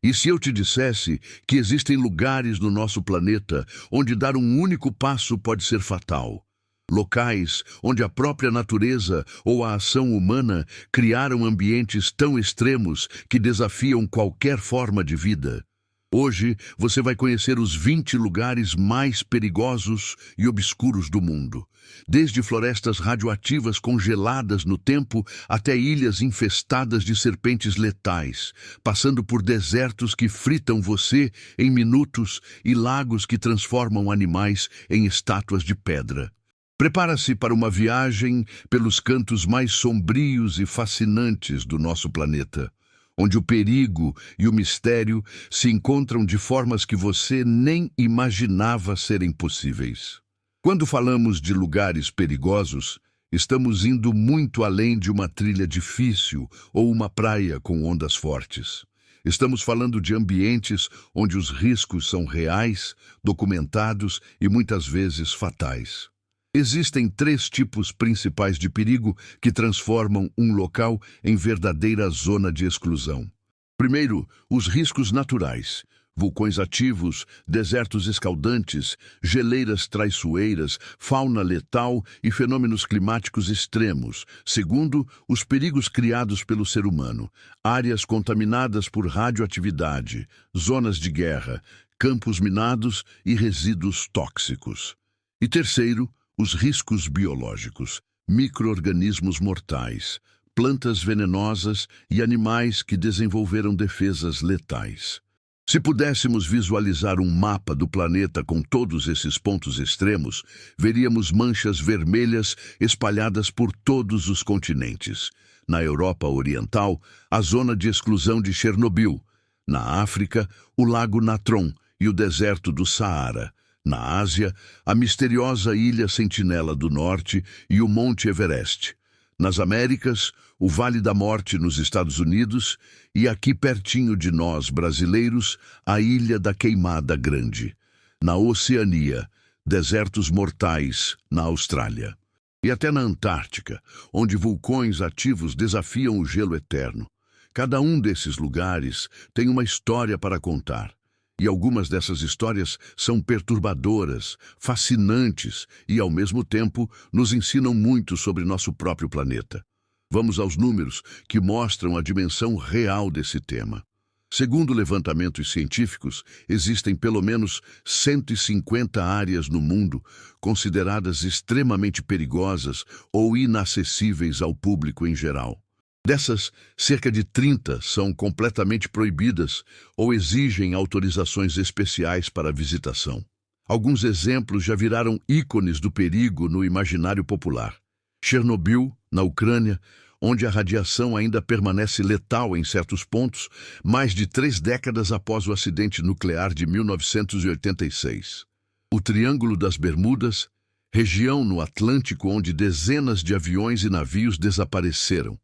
E se eu te dissesse que existem lugares no nosso planeta onde dar um único passo pode ser fatal? Locais onde a própria natureza ou a ação humana criaram ambientes tão extremos que desafiam qualquer forma de vida. Hoje você vai conhecer os 20 lugares mais perigosos e obscuros do mundo. Desde florestas radioativas congeladas no tempo até ilhas infestadas de serpentes letais, passando por desertos que fritam você em minutos e lagos que transformam animais em estátuas de pedra. Prepara-se para uma viagem pelos cantos mais sombrios e fascinantes do nosso planeta, onde o perigo e o mistério se encontram de formas que você nem imaginava serem possíveis. Quando falamos de lugares perigosos, estamos indo muito além de uma trilha difícil ou uma praia com ondas fortes. Estamos falando de ambientes onde os riscos são reais, documentados e muitas vezes fatais. Existem 3 tipos principais de perigo que transformam um local em verdadeira zona de exclusão. Primeiro, os riscos naturais. Vulcões ativos, desertos escaldantes, geleiras traiçoeiras, fauna letal e fenômenos climáticos extremos. Segundo, os perigos criados pelo ser humano. Áreas contaminadas por radioatividade, zonas de guerra, campos minados e resíduos tóxicos. E terceiro, os riscos biológicos, micro-organismos mortais, plantas venenosas e animais que desenvolveram defesas letais. Se pudéssemos visualizar um mapa do planeta com todos esses pontos extremos, veríamos manchas vermelhas espalhadas por todos os continentes. Na Europa Oriental, a zona de exclusão de Chernobyl. Na África, o Lago Natron e o deserto do Saara. Na Ásia, a misteriosa Ilha Sentinela do Norte e o Monte Everest. Nas Américas, o Vale da Morte nos Estados Unidos e aqui pertinho de nós, brasileiros, a Ilha da Queimada Grande. Na Oceania, desertos mortais na Austrália. E até na Antártica, onde vulcões ativos desafiam o gelo eterno. Cada um desses lugares tem uma história para contar. E algumas dessas histórias são perturbadoras, fascinantes e, ao mesmo tempo, nos ensinam muito sobre nosso próprio planeta. Vamos aos números que mostram a dimensão real desse tema. Segundo levantamentos científicos, existem pelo menos 150 áreas no mundo consideradas extremamente perigosas ou inacessíveis ao público em geral. Dessas, cerca de 30 são completamente proibidas ou exigem autorizações especiais para a visitação. Alguns exemplos já viraram ícones do perigo no imaginário popular. Chernobyl, na Ucrânia, onde a radiação ainda permanece letal em certos pontos, mais de 3 décadas após o acidente nuclear de 1986. O Triângulo das Bermudas, região no Atlântico onde dezenas de aviões e navios desapareceram,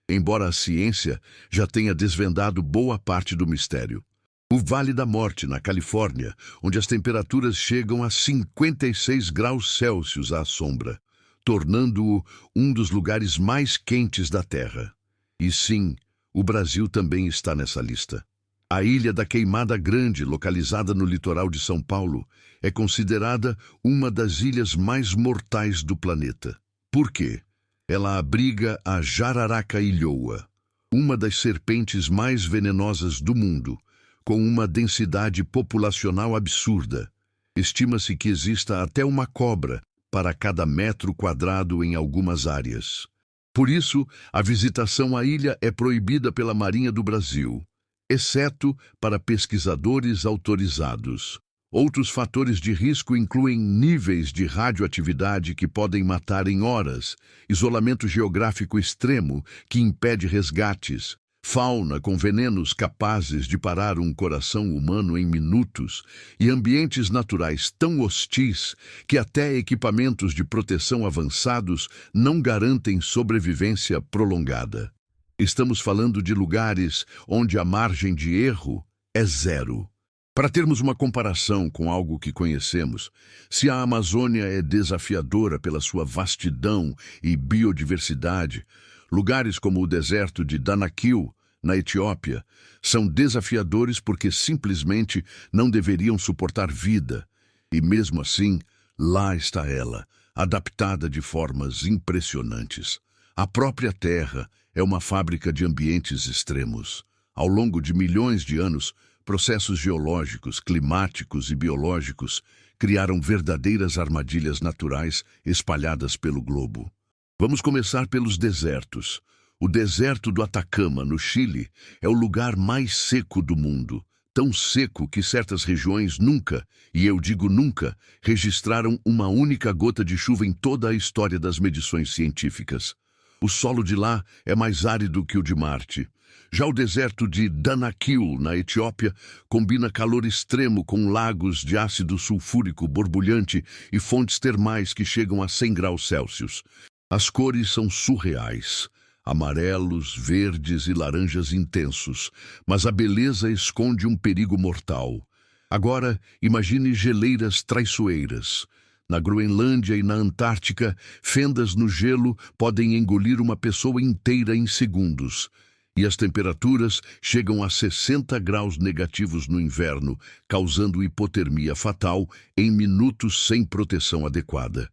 embora a ciência já tenha desvendado boa parte do mistério. O Vale da Morte, na Califórnia, onde as temperaturas chegam a 56 graus Celsius à sombra, tornando-o um dos lugares mais quentes da Terra. E sim, o Brasil também está nessa lista. A Ilha da Queimada Grande, localizada no litoral de São Paulo, é considerada uma das ilhas mais mortais do planeta. Por quê? Ela abriga a jararaca-ilhoa, uma das serpentes mais venenosas do mundo, com uma densidade populacional absurda. Estima-se que exista até uma cobra para cada metro quadrado em algumas áreas. Por isso, a visitação à ilha é proibida pela Marinha do Brasil, exceto para pesquisadores autorizados. Outros fatores de risco incluem níveis de radioatividade que podem matar em horas, isolamento geográfico extremo que impede resgates, fauna com venenos capazes de parar um coração humano em minutos e ambientes naturais tão hostis que até equipamentos de proteção avançados não garantem sobrevivência prolongada. Estamos falando de lugares onde a margem de erro é zero. Para termos uma comparação com algo que conhecemos, se a Amazônia é desafiadora pela sua vastidão e biodiversidade, lugares como o deserto de Danakil, na Etiópia, são desafiadores porque simplesmente não deveriam suportar vida. E mesmo assim, lá está ela, adaptada de formas impressionantes. A própria Terra é uma fábrica de ambientes extremos. Ao longo de milhões de anos, processos geológicos, climáticos e biológicos criaram verdadeiras armadilhas naturais espalhadas pelo globo. Vamos começar pelos desertos. O deserto do Atacama, no Chile, é o lugar mais seco do mundo. Tão seco que certas regiões nunca, e eu digo nunca, registraram uma única gota de chuva em toda a história das medições científicas. O solo de lá é mais árido que o de Marte. Já o deserto de Danakil, na Etiópia, combina calor extremo com lagos de ácido sulfúrico borbulhante e fontes termais que chegam a 100 graus Celsius. As cores são surreais, amarelos, verdes e laranjas intensos, mas a beleza esconde um perigo mortal. Agora, imagine geleiras traiçoeiras. Na Groenlândia e na Antártica, fendas no gelo podem engolir uma pessoa inteira em segundos. E as temperaturas chegam a 60 graus negativos no inverno, causando hipotermia fatal em minutos sem proteção adequada.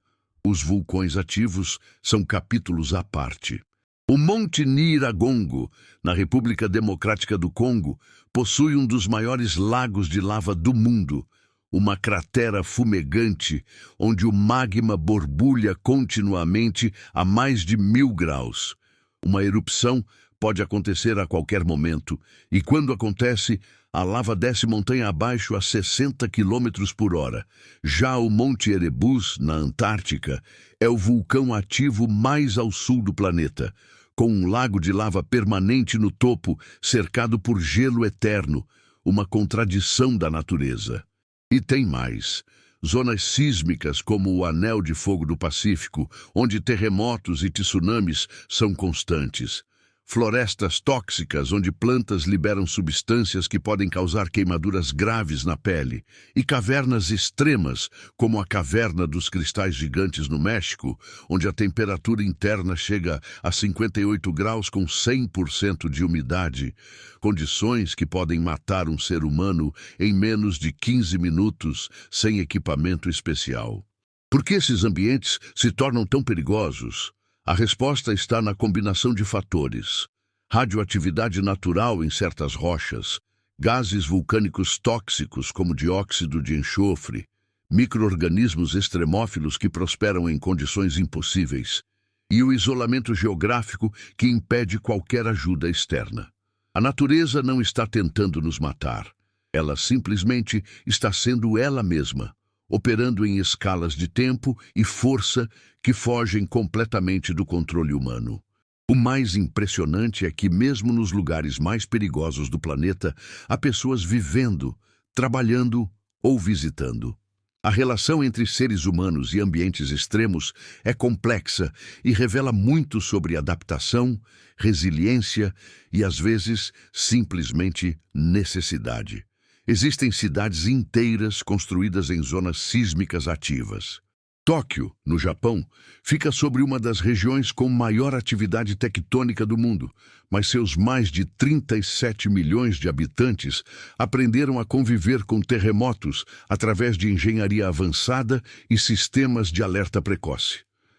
Os vulcões ativos são capítulos à parte. O Monte Nyiragongo, na República Democrática do Congo, possui um dos maiores lagos de lava do mundo, uma cratera fumegante onde o magma borbulha continuamente a mais de 1000 graus. Uma erupção pode acontecer a qualquer momento, e quando acontece, a lava desce montanha abaixo a 60 km por hora. Já o Monte Erebus, na Antártica, é o vulcão ativo mais ao sul do planeta, com um lago de lava permanente no topo, cercado por gelo eterno, uma contradição da natureza. E tem mais. Zonas sísmicas como o Anel de Fogo do Pacífico, onde terremotos e tsunamis são constantes. Florestas tóxicas, onde plantas liberam substâncias que podem causar queimaduras graves na pele. E cavernas extremas, como a Caverna dos Cristais Gigantes no México, onde a temperatura interna chega a 58 graus com 100% de umidade. Condições que podem matar um ser humano em menos de 15 minutos sem equipamento especial. Por que esses ambientes se tornam tão perigosos? A resposta está na combinação de fatores: radioatividade natural em certas rochas, gases vulcânicos tóxicos como dióxido de enxofre, micro-organismos extremófilos que prosperam em condições impossíveis, e o isolamento geográfico que impede qualquer ajuda externa. A natureza não está tentando nos matar. Ela simplesmente está sendo ela mesma, operando em escalas de tempo e força que fogem completamente do controle humano. O mais impressionante é que, mesmo nos lugares mais perigosos do planeta, há pessoas vivendo, trabalhando ou visitando. A relação entre seres humanos e ambientes extremos é complexa e revela muito sobre adaptação, resiliência e, às vezes, simplesmente necessidade. Existem cidades inteiras construídas em zonas sísmicas ativas. Tóquio, no Japão, fica sobre uma das regiões com maior atividade tectônica do mundo, mas seus mais de 37 milhões de habitantes aprenderam a conviver com terremotos através de engenharia avançada e sistemas de alerta precoce.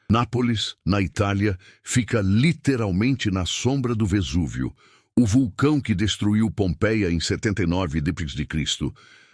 Nápoles, na Itália, fica literalmente na sombra do Vesúvio, o vulcão que destruiu Pompeia em 79 d.C.,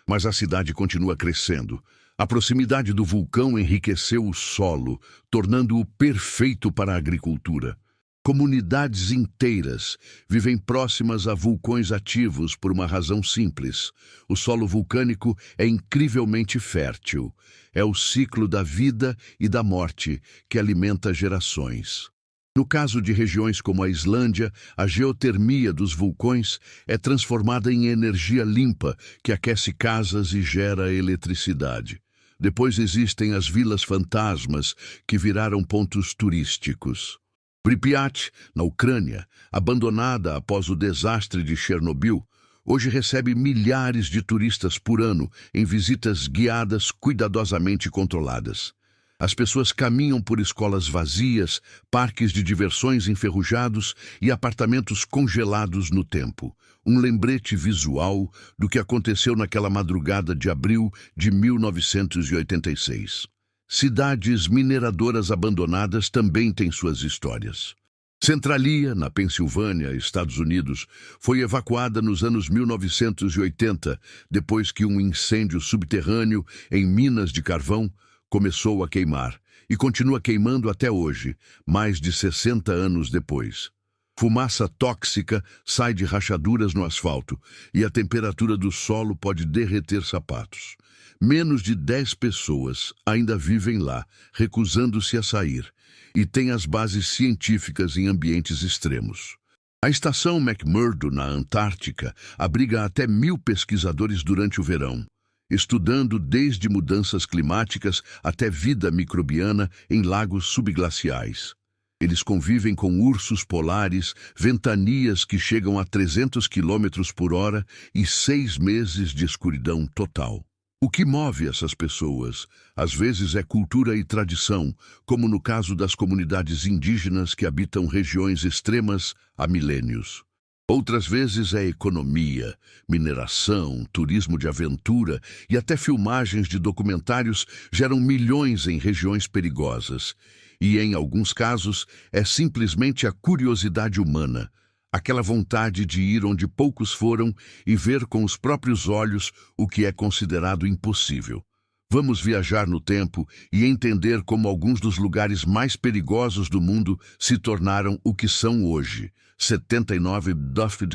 mas a cidade continua crescendo. A proximidade do vulcão enriqueceu o solo, tornando-o perfeito para a agricultura. Comunidades inteiras vivem próximas a vulcões ativos por uma razão simples. O solo vulcânico é incrivelmente fértil. É o ciclo da vida e da morte que alimenta gerações. No caso de regiões como a Islândia, a geotermia dos vulcões é transformada em energia limpa que aquece casas e gera eletricidade. Depois existem as vilas fantasmas, que viraram pontos turísticos. Pripyat, na Ucrânia, abandonada após o desastre de Chernobyl, hoje recebe milhares de turistas por ano em visitas guiadas cuidadosamente controladas. As pessoas caminham por escolas vazias, parques de diversões enferrujados e apartamentos congelados no tempo. Um lembrete visual do que aconteceu naquela madrugada de abril de 1986. Cidades mineradoras abandonadas também têm suas histórias. Centralia, na Pensilvânia, Estados Unidos, foi evacuada nos anos 1980, depois que um incêndio subterrâneo em minas de carvão começou a queimar e continua queimando até hoje, mais de 60 anos depois. Fumaça tóxica sai de rachaduras no asfalto e a temperatura do solo pode derreter sapatos. Menos de 10 pessoas ainda vivem lá, recusando-se a sair, e têm as bases científicas em ambientes extremos. A estação McMurdo, na Antártica, abriga até 1.000 pesquisadores durante o verão, estudando desde mudanças climáticas até vida microbiana em lagos subglaciais. Eles convivem com ursos polares, ventanias que chegam a 300 km/h e 6 meses de escuridão total. O que move essas pessoas, às vezes, é cultura e tradição, como no caso das comunidades indígenas que habitam regiões extremas há milênios. Outras vezes é economia, mineração, turismo de aventura e até filmagens de documentários geram milhões em regiões perigosas. E, em alguns casos, é simplesmente a curiosidade humana, aquela vontade de ir onde poucos foram e ver com os próprios olhos o que é considerado impossível. Vamos viajar no tempo e entender como alguns dos lugares mais perigosos do mundo se tornaram o que são hoje. 79 d.C.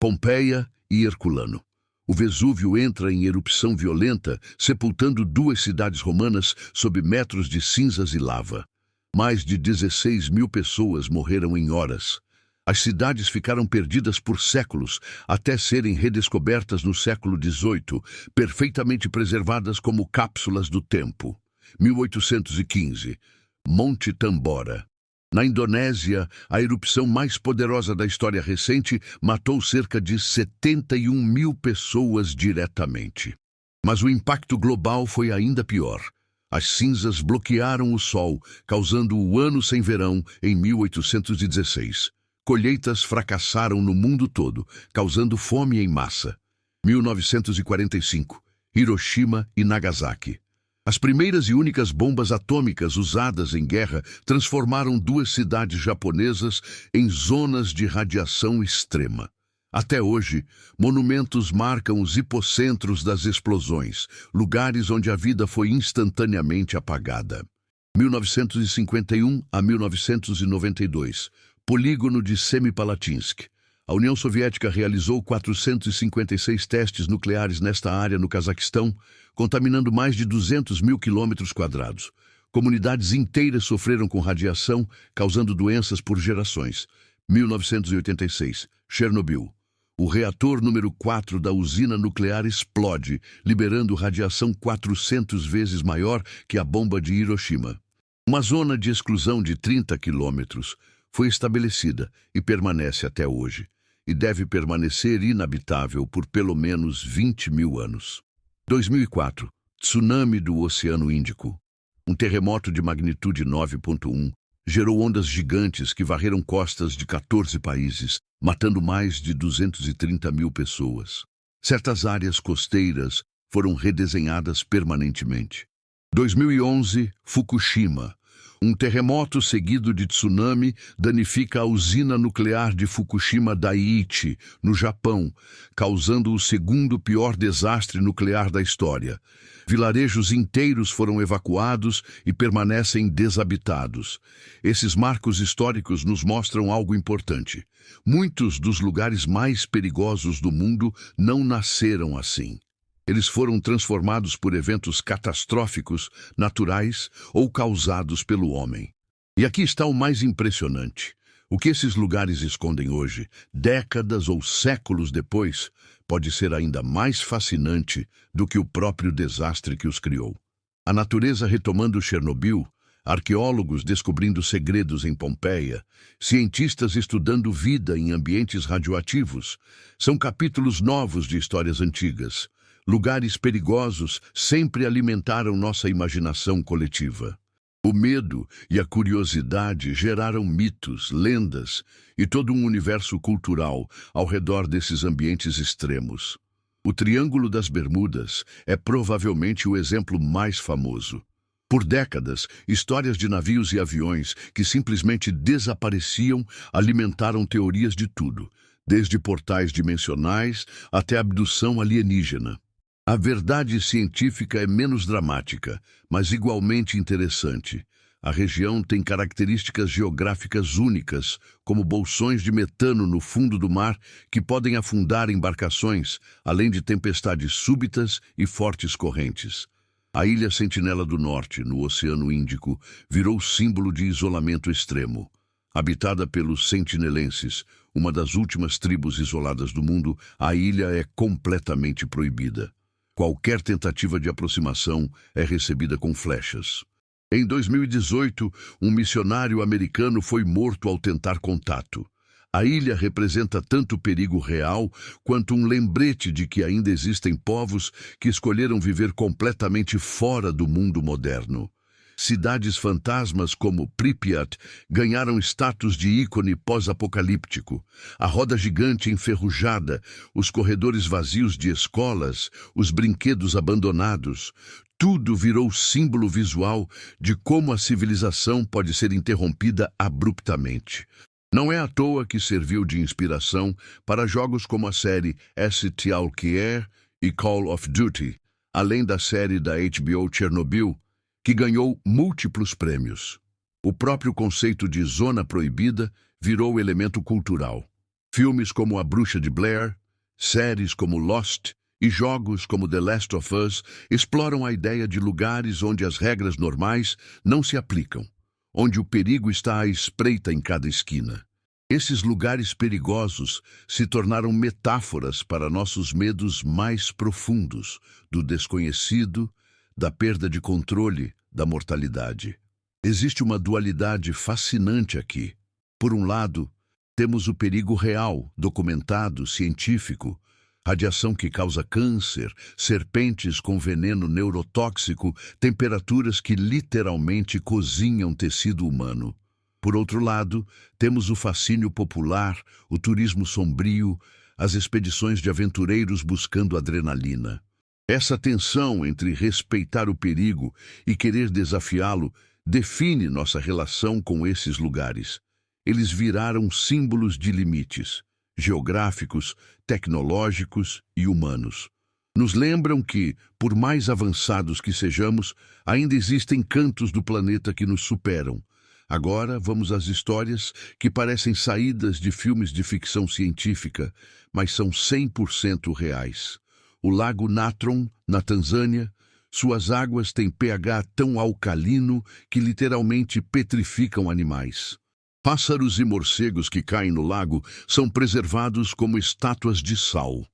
Pompeia e Herculano. O Vesúvio entra em erupção violenta, sepultando 2 cidades romanas sob metros de cinzas e lava. Mais de 16.000 pessoas morreram em horas. As cidades ficaram perdidas por séculos, até serem redescobertas no século XVIII, perfeitamente preservadas como cápsulas do tempo. 1815. Monte Tambora. Na Indonésia, a erupção mais poderosa da história recente matou cerca de 71.000 pessoas diretamente. Mas o impacto global foi ainda pior. As cinzas bloquearam o sol, causando o ano sem verão em 1816. Colheitas fracassaram no mundo todo, causando fome em massa. 1945. Hiroshima e Nagasaki. As primeiras e únicas bombas atômicas usadas em guerra transformaram 2 cidades japonesas em zonas de radiação extrema. Até hoje, monumentos marcam os hipocentros das explosões, lugares onde a vida foi instantaneamente apagada. 1951 a 1992. Polígono de Semipalatinsk. A União Soviética realizou 456 testes nucleares nesta área no Cazaquistão, contaminando mais de 200.000 km². Comunidades inteiras sofreram com radiação, causando doenças por gerações. 1986. Chernobyl. O reator número 4 da usina nuclear explode, liberando radiação 400 vezes maior que a bomba de Hiroshima. Uma zona de exclusão de 30 quilômetros foi estabelecida e permanece até hoje, e deve permanecer inabitável por pelo menos 20.000 anos. 2004. Tsunami do Oceano Índico. Um terremoto de magnitude 9.1 gerou ondas gigantes que varreram costas de 14 países, matando mais de 230.000 pessoas. Certas áreas costeiras foram redesenhadas permanentemente. 2011. Fukushima. Um terremoto seguido de tsunami danifica a usina nuclear de Fukushima Daiichi, no Japão, causando o segundo pior desastre nuclear da história. Vilarejos inteiros foram evacuados e permanecem desabitados. Esses marcos históricos nos mostram algo importante. Muitos dos lugares mais perigosos do mundo não nasceram assim. Eles foram transformados por eventos catastróficos, naturais ou causados pelo homem. E aqui está o mais impressionante. O que esses lugares escondem hoje, décadas ou séculos depois, pode ser ainda mais fascinante do que o próprio desastre que os criou. A natureza retomando Chernobyl, arqueólogos descobrindo segredos em Pompeia, cientistas estudando vida em ambientes radioativos, são capítulos novos de histórias antigas. Lugares perigosos sempre alimentaram nossa imaginação coletiva. O medo e a curiosidade geraram mitos, lendas e todo um universo cultural ao redor desses ambientes extremos. O Triângulo das Bermudas é provavelmente o exemplo mais famoso. Por décadas, histórias de navios e aviões que simplesmente desapareciam alimentaram teorias de tudo, desde portais dimensionais até abdução alienígena. A verdade científica é menos dramática, mas igualmente interessante. A região tem características geográficas únicas, como bolsões de metano no fundo do mar que podem afundar embarcações, além de tempestades súbitas e fortes correntes. A Ilha Sentinela do Norte, no Oceano Índico, virou símbolo de isolamento extremo. Habitada pelos sentinelenses, uma das últimas tribos isoladas do mundo, a ilha é completamente proibida. Qualquer tentativa de aproximação é recebida com flechas. Em 2018, um missionário americano foi morto ao tentar contato. A ilha representa tanto perigo real quanto um lembrete de que ainda existem povos que escolheram viver completamente fora do mundo moderno. Cidades fantasmas como Pripyat ganharam status de ícone pós-apocalíptico. A roda gigante enferrujada, os corredores vazios de escolas, os brinquedos abandonados, tudo virou símbolo visual de como a civilização pode ser interrompida abruptamente. Não é à toa que serviu de inspiração para jogos como a série STLKR e Call of Duty, além da série da HBO Chernobyl, que ganhou múltiplos prêmios. O próprio conceito de zona proibida virou elemento cultural. Filmes como A Bruxa de Blair, séries como Lost e jogos como The Last of Us exploram a ideia de lugares onde as regras normais não se aplicam, onde o perigo está à espreita em cada esquina. Esses lugares perigosos se tornaram metáforas para nossos medos mais profundos, do desconhecido, da perda de controle, da mortalidade. Existe uma dualidade fascinante aqui. Por um lado, temos o perigo real, documentado, científico, radiação que causa câncer, serpentes com veneno neurotóxico, temperaturas que literalmente cozinham tecido humano. Por outro lado, temos o fascínio popular, o turismo sombrio, as expedições de aventureiros buscando adrenalina. Essa tensão entre respeitar o perigo e querer desafiá-lo define nossa relação com esses lugares. Eles viraram símbolos de limites, geográficos, tecnológicos e humanos. Nos lembram que, por mais avançados que sejamos, ainda existem cantos do planeta que nos superam. Agora vamos às histórias que parecem saídas de filmes de ficção científica, mas são 100% reais. O Lago Natron, na Tanzânia, suas águas têm pH tão alcalino que literalmente petrificam animais. Pássaros e morcegos que caem no lago são preservados como estátuas de sal,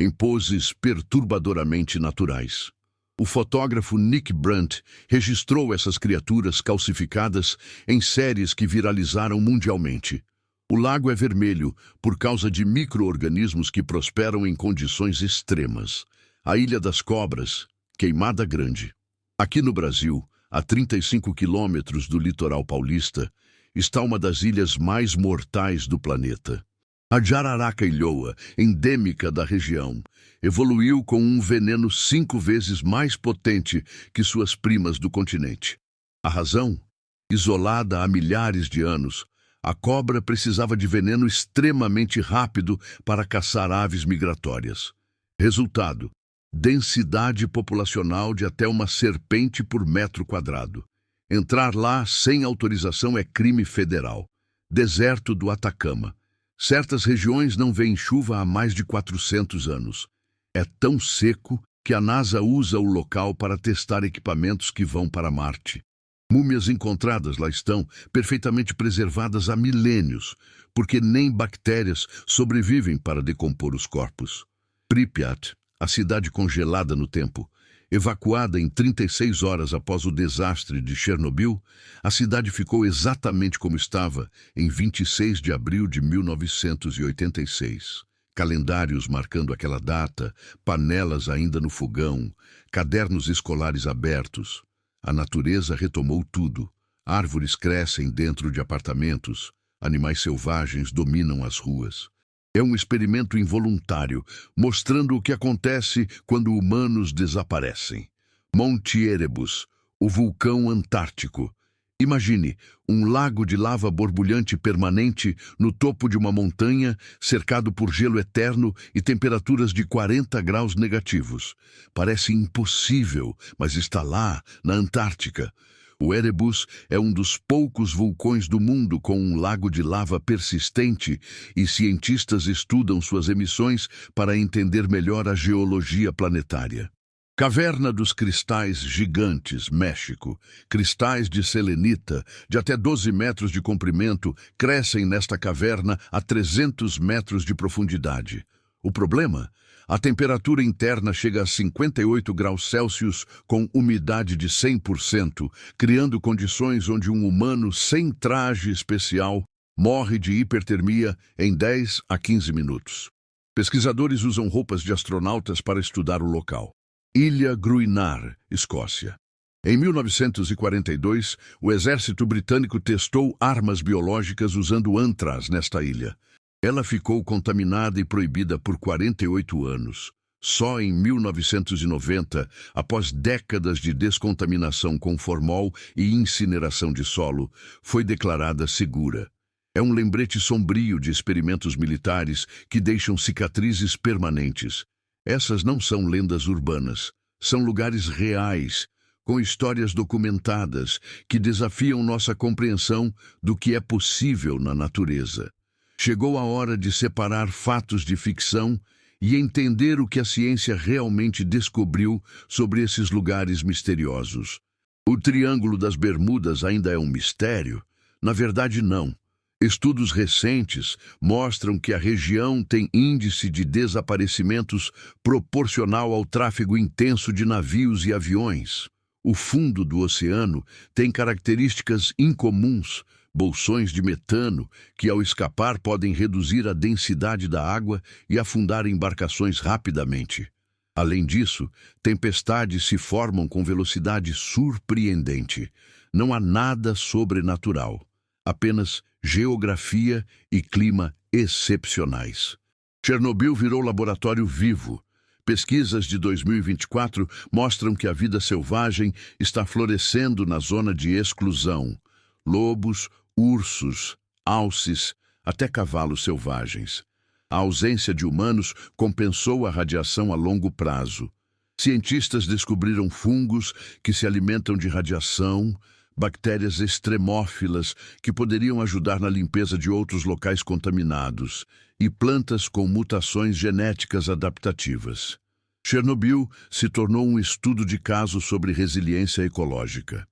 em poses perturbadoramente naturais. O fotógrafo Nick Brandt registrou essas criaturas calcificadas em séries que viralizaram mundialmente. O lago é vermelho por causa de micro-organismos que prosperam em condições extremas. A Ilha das Cobras, Queimada Grande. Aqui no Brasil, a 35 quilômetros do litoral paulista, está uma das ilhas mais mortais do planeta. A jararaca-ilhoa, endêmica da região, evoluiu com um veneno 5 vezes mais potente que suas primas do continente. A razão? Isolada há milhares de anos, a cobra precisava de veneno extremamente rápido para caçar aves migratórias. Resultado: densidade populacional de até uma serpente por metro quadrado. Entrar lá sem autorização é crime federal. Deserto do Atacama. Certas regiões não veem chuva há mais de 400 anos. É tão seco que a NASA usa o local para testar equipamentos que vão para Marte. Múmias encontradas lá estão, perfeitamente preservadas há milênios, porque nem bactérias sobrevivem para decompor os corpos. Pripyat, a cidade congelada no tempo, evacuada em 36 horas após o desastre de Chernobyl, a cidade ficou exatamente como estava em 26 de abril de 1986. calendários marcando aquela data, panelas ainda no fogão, cadernos escolares abertos. A natureza retomou tudo. Árvores crescem dentro de apartamentos, animais selvagens dominam as ruas. É um experimento involuntário, mostrando o que acontece quando humanos desaparecem. Monte Erebus, o vulcão antártico. Imagine um lago de lava borbulhante permanente no topo de uma montanha, cercado por gelo eterno e temperaturas de 40 graus negativos. Parece impossível, mas está lá, na Antártica. O Erebus é um dos poucos vulcões do mundo com um lago de lava persistente e cientistas estudam suas emissões para entender melhor a geologia planetária. Caverna dos Cristais Gigantes, México. Cristais de selenita, de até 12 metros de comprimento, crescem nesta caverna a 300 metros de profundidade. O problema? A temperatura interna chega a 58 graus Celsius com umidade de 100%, criando condições onde um humano sem traje especial morre de hipertermia em 10 a 15 minutos. Pesquisadores usam roupas de astronautas para estudar o local. Ilha Gruinar, Escócia. Em 1942, o exército britânico testou armas biológicas usando antraz nesta ilha. Ela ficou contaminada e proibida por 48 anos. Só em 1990, após décadas de descontaminação com formol e incineração de solo, foi declarada segura. É um lembrete sombrio de experimentos militares que deixam cicatrizes permanentes. Essas não são lendas urbanas, são lugares reais, com histórias documentadas que desafiam nossa compreensão do que é possível na natureza. Chegou a hora de separar fatos de ficção e entender o que a ciência realmente descobriu sobre esses lugares misteriosos. O Triângulo das Bermudas ainda é um mistério? Na verdade, não. Estudos recentes mostram que a região tem índice de desaparecimentos proporcional ao tráfego intenso de navios e aviões. O fundo do oceano tem características incomuns, bolsões de metano, que ao escapar podem reduzir a densidade da água e afundar embarcações rapidamente. Além disso, tempestades se formam com velocidade surpreendente. Não há nada sobrenatural, apenas geografia e clima excepcionais. Chernobyl virou laboratório vivo. Pesquisas de 2024 mostram que a vida selvagem está florescendo na zona de exclusão. Lobos, ursos, alces, até cavalos selvagens. A ausência de humanos compensou a radiação a longo prazo. Cientistas descobriram fungos que se alimentam de radiação, bactérias extremófilas que poderiam ajudar na limpeza de outros locais contaminados e plantas com mutações genéticas adaptativas. Chernobyl se tornou um estudo de caso sobre resiliência ecológica.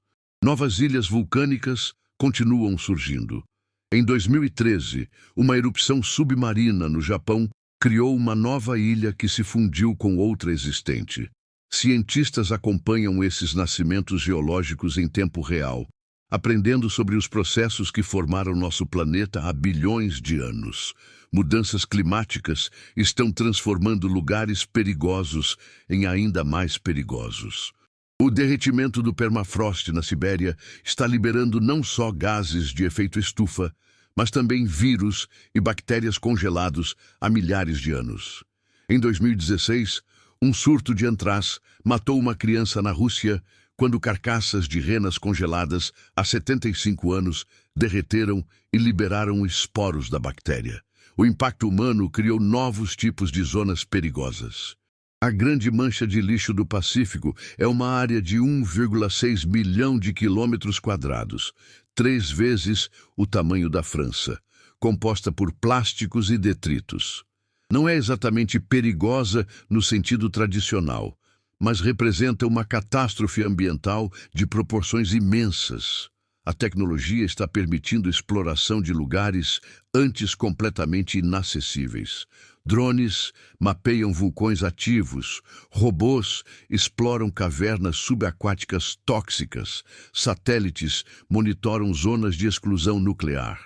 Novas ilhas vulcânicas continuam surgindo. Em 2013, uma erupção submarina no Japão criou uma nova ilha que se fundiu com outra existente. Cientistas acompanham esses nascimentos geológicos em tempo real, aprendendo sobre os processos que formaram nosso planeta há bilhões de anos. Mudanças climáticas estão transformando lugares perigosos em ainda mais perigosos. O derretimento do permafrost na Sibéria está liberando não só gases de efeito estufa, mas também vírus e bactérias congelados há milhares de anos. Em 2016, um surto de antraz matou uma criança na Rússia quando carcaças de renas congeladas há 75 anos derreteram e liberaram esporos da bactéria. O impacto humano criou novos tipos de zonas perigosas. A Grande Mancha de Lixo do Pacífico é uma área de 1,6 milhão de quilômetros quadrados, 3 vezes o tamanho da França, composta por plásticos e detritos. Não é exatamente perigosa no sentido tradicional, mas representa uma catástrofe ambiental de proporções imensas. A tecnologia está permitindo exploração de lugares antes completamente inacessíveis. Drones mapeiam vulcões ativos, robôs exploram cavernas subaquáticas tóxicas, satélites monitoram zonas de exclusão nuclear.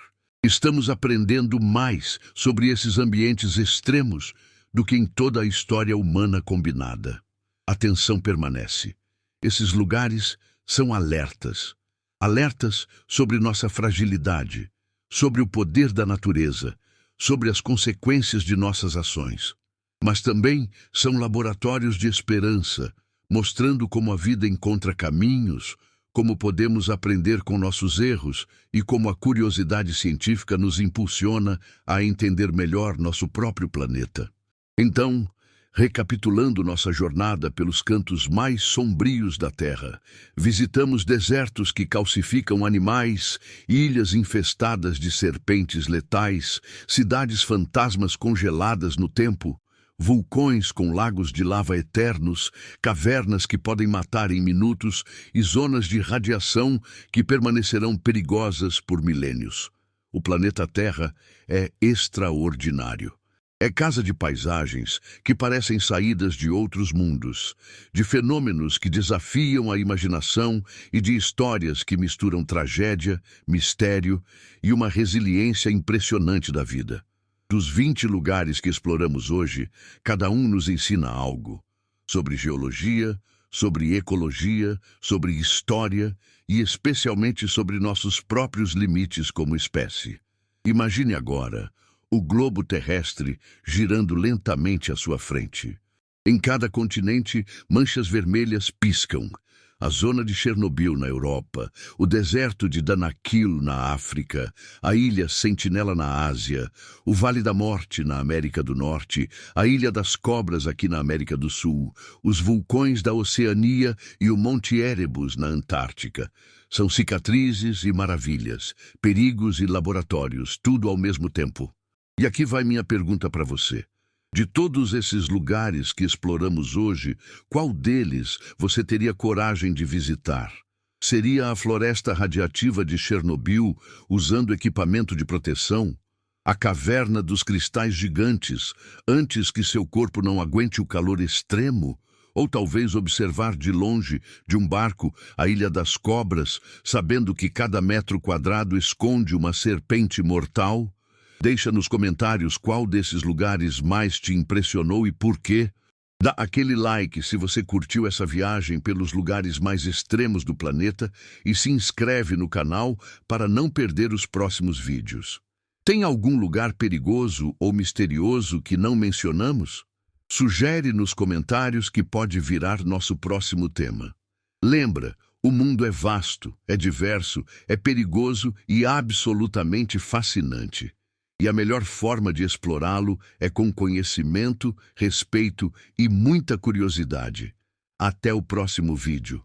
Estamos aprendendo mais sobre esses ambientes extremos do que em toda a história humana combinada. A tensão permanece. Esses lugares são alertas. Alertas sobre nossa fragilidade, sobre o poder da natureza, sobre as consequências de nossas ações. Mas também são laboratórios de esperança, mostrando como a vida encontra caminhos, como podemos aprender com nossos erros e como a curiosidade científica nos impulsiona a entender melhor nosso próprio planeta. Então, recapitulando nossa jornada pelos cantos mais sombrios da Terra, visitamos desertos que calcificam animais, ilhas infestadas de serpentes letais, cidades fantasmas congeladas no tempo, vulcões com lagos de lava eternos, cavernas que podem matar em minutos e zonas de radiação que permanecerão perigosas por milênios. O planeta Terra é extraordinário. É casa de paisagens que parecem saídas de outros mundos, de fenômenos que desafiam a imaginação e de histórias que misturam tragédia, mistério e uma resiliência impressionante da vida. Dos 20 lugares que exploramos hoje, cada um nos ensina algo sobre geologia, sobre ecologia, sobre história e especialmente sobre nossos próprios limites como espécie. Imagine agora o globo terrestre girando lentamente à sua frente. Em cada continente, manchas vermelhas piscam. A zona de Chernobyl na Europa, o deserto de Danakil na África, a ilha Sentinela na Ásia, o Vale da Morte na América do Norte, a Ilha das Cobras aqui na América do Sul, os vulcões da Oceania e o Monte Erebus na Antártica. São cicatrizes e maravilhas, perigos e laboratórios, tudo ao mesmo tempo. E aqui vai minha pergunta para você. De todos esses lugares que exploramos hoje, qual deles você teria coragem de visitar? Seria a floresta radiativa de Chernobyl, usando equipamento de proteção? A caverna dos cristais gigantes, antes que seu corpo não aguente o calor extremo? Ou talvez observar de longe, de um barco, a Ilha das Cobras, sabendo que cada metro quadrado esconde uma serpente mortal? Deixa nos comentários qual desses lugares mais te impressionou e por quê. Dá aquele like se você curtiu essa viagem pelos lugares mais extremos do planeta e se inscreve no canal para não perder os próximos vídeos. Tem algum lugar perigoso ou misterioso que não mencionamos? Sugere nos comentários que pode virar nosso próximo tema. Lembra, o mundo é vasto, é diverso, é perigoso e absolutamente fascinante. E a melhor forma de explorá-lo é com conhecimento, respeito e muita curiosidade. Até o próximo vídeo.